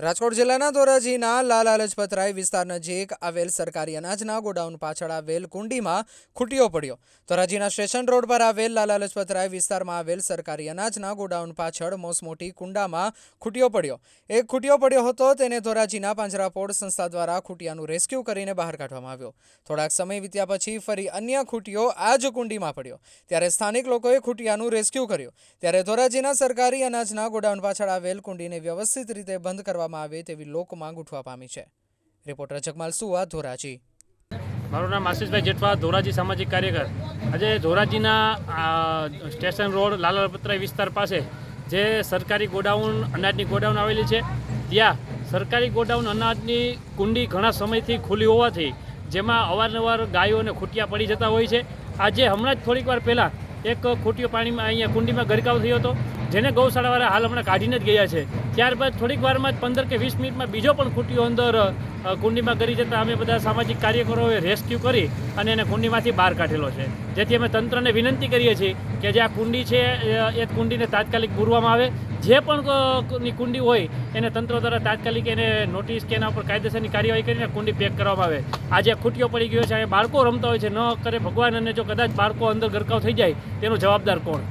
રાજકોટ જિલ્લાના ધોરાજીના લાલા લજપતરાય વિસ્તાર નજીક આવેલ સરકારી અનાજના ગોડાઉન પાછળ આવેલ કુંડીમાં ખૂટ્યો પડ્યો। ધોરાજીના સ્ટેશન રોડ પર આવેલ લાલા લજપતરાય વિસ્તારમાં આવેલ સરકારી અનાજના ગોડાઉન પાછળ મોસમોટી કુંડામાં ખૂટ્યો પડ્યો। એક ખૂટ્યો પડ્યો હતો, તેને ધોરાજીના પાંજરાપોળ સંસ્થા દ્વારા ખૂટિયાનું રેસ્ક્યુ કરીને બહાર કાઢવામાં આવ્યો। થોડાક સમય વીત્યા પછી ફરી અન્ય ખૂટ્યો આ જ કુંડીમાં પડ્યો, ત્યારે સ્થાનિક લોકોએ ખૂટિયાનું રેસ્ક્યુ કર્યું। ત્યારે ધોરાજીના સરકારી અનાજના ગોડાઉન પાછળ આવેલ કુંડીને વ્યવસ્થિત રીતે બંધ કરવામાં આવે તેવી લોકમાંગ ઉઠવા પામી છે। રિપોર્ટર જગમાલ સુવા, ધોરાજી। મારું નામ આશીષભાઈ જેઠવા, ધોરાજી સામાજિક કાર્યકર। આજે ધોરાજીના સ્ટેશન રોડ લાલા લજપતરાય વિસ્તાર પાસે જે સરકારી ગોડાઉન અનાજની ગોડાઉન આવેલી છે, ત્યાં સરકારી ગોડાઉન અનાજની કુંડી ઘણા સમયથી ખુલ્લી હોવાથી જેમાં અવારનવાર ગાયો અને ખૂટિયા પડી જતા હોય છે। આજે હમણાં જ થોડીક વાર પહેલાં એક ખૂટિયો પાણીમાં અહીંયા કુંડીમાં ગરકાવ થયો હતો, જેને ગૌશાળાવાળા હાલ હમણાં કાઢીને જ ગયા છે। ત્યારબાદ થોડીક વારમાં જ 15 કે 20 મિનિટમાં બીજો પણ ખૂટિયો અંદર કુંડીમાં ગરી જતાં અમે બધા સામાજિક કાર્યકરોએ રેસ્ક્યુ કરી અને એને કુંડીમાંથી બહાર કાઢેલો છે। જેથી અમે તંત્રને વિનંતી કરીએ છીએ કે જે આ કુંડી છે એ કુંડીને તાત્કાલિક પૂરવામાં આવે। જે પણ કુંડી હોય એને તંત્ર દ્વારા તાત્કાલિક એને નોટિસ કે એના ઉપર કાયદેસરની કાર્યવાહી કરીને કુંડી પેક કરવામાં આવે। આજે ખૂટિયો પડી ગયો છે, બાળકો રમતા હોય છે, ન કરે ભગવાન, અને જો કદાચ બાળકો અંદર ગરકાવ થઈ જાય તેનો જવાબદાર કોણ?